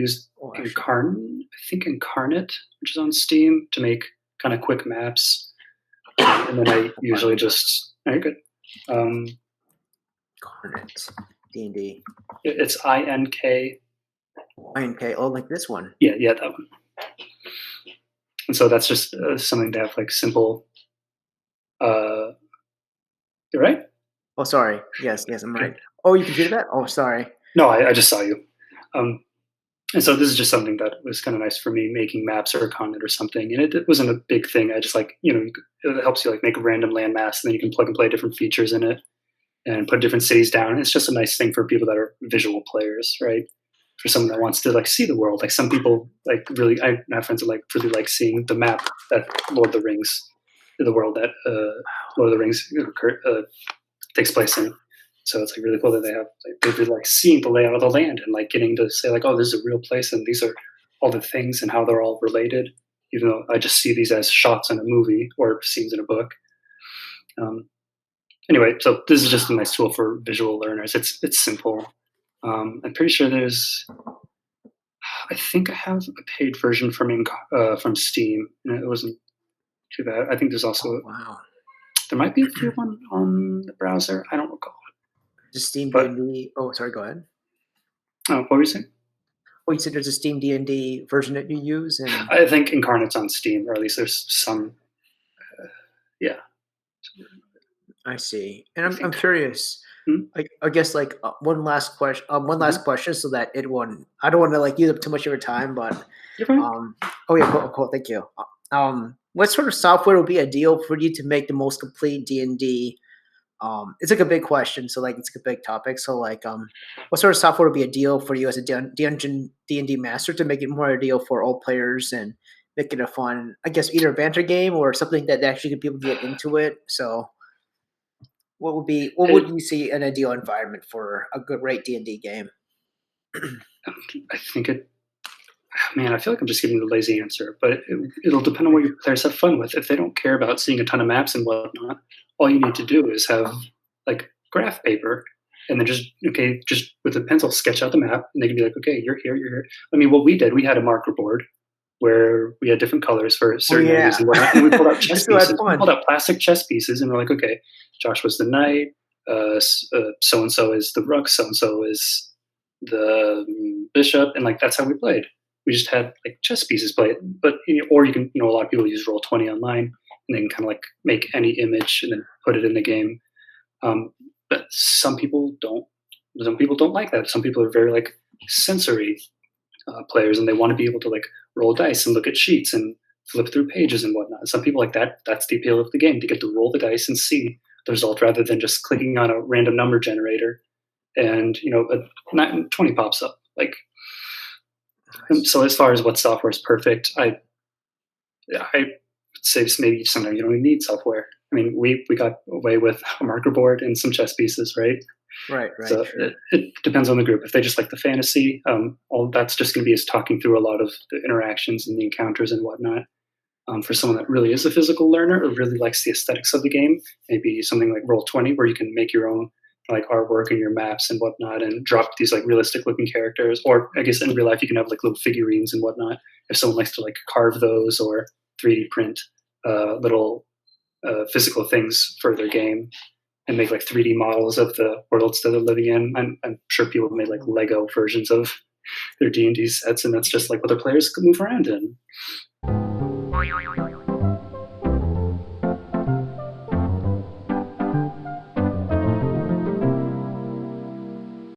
used Incarnate, which is on Steam, to make kind of quick maps. And then I usually just, very good. Incarnate, D&D. It's INK. INK, oh, like this one. Yeah, that one. And so that's just something to have like simple. You're right? Oh, sorry. Yes, I'm right. Oh, you can do that? Oh, sorry. No, I just saw you. And so this is just something that was kind of nice for me, making maps or a continent or something. And it wasn't a big thing. I just like, it helps you like make a random landmass, and then you can plug and play different features in it and put different cities down. And it's just a nice thing for people that are visual players, right? For someone that wants to like see the world. Like some people like really, I have friends that like really like seeing the map that Lord of the Rings, the world that Lord of the Rings takes place in. So it's like really cool that they really like seeing the layout of the land and like getting to say like, oh, this is a real place and these are all the things and how they're all related, even though I just see these as shots in a movie or scenes in a book. Anyway, so this is just a nice tool for visual learners. It's simple. I'm pretty sure I think I have a paid version from Steam, and it wasn't too bad. I think there's also there might be a free one on the browser. I don't recall. The Steam D&D. Oh, sorry. Go ahead. What were you saying? Oh, you said there's a Steam D&D version that you use, and I think Incarnate's on Steam, or at least there's some. Yeah. I see, and I'm curious. I guess like one last question. So that I don't want to like use up too much of your time, but You're fine. Oh yeah, cool. Thank you. What sort of software would be ideal for you to make the most complete D&D? It's like a big question, so like it's like a big topic. So like, what sort of software would be ideal for you as a D&D Master to make it more ideal for all players and make it a fun, I guess, either a banter game or something that actually people get into it. So, what would you see an ideal environment for a great D&D game? I think I feel like I'm just giving the lazy answer, but it'll depend on what your players have fun with. If they don't care about seeing a ton of maps and whatnot, all you need to do is have like graph paper, and then just with a pencil sketch out the map, and they can be like, okay, you're here, you're here. I mean, what we did, we had a marker board where we had different colors for certain areas and whatnot, and we pulled out chess pieces. We pulled out plastic chess pieces, and we're like, okay, Josh was the knight, so and so is the rook, so and so is the bishop, and like that's how we played. We just had like chess pieces played, but or you can, a lot of people use Roll20 online, and they can kind of like make any image and then put it in the game. But some people don't. Some people don't like that. Some people are very like sensory players, and they want to be able to like roll dice and look at sheets and flip through pages and whatnot. Some people like that. That's the appeal of the game, to get to roll the dice and see the result rather than just clicking on a random number generator and 20 pops up. Like, so as far as what software is perfect, I would say maybe sometimes you don't even need software. I mean, we got away with a marker board and some chess pieces, right? Right. So sure. it depends on the group. If they just like the fantasy, all that's just going to be is talking through a lot of the interactions and the encounters and whatnot. For someone that really is a physical learner or really likes the aesthetics of the game, maybe something like Roll20, where you can make your own like artwork and your maps and whatnot, and drop these like realistic looking characters. Or I guess in real life you can have like little figurines and whatnot. If someone likes to like carve those or 3D print little physical things for their game and make like 3D models of the worlds that they're living in. I'm sure people have made like Lego versions of their D&D sets, and that's just like what their players could move around in.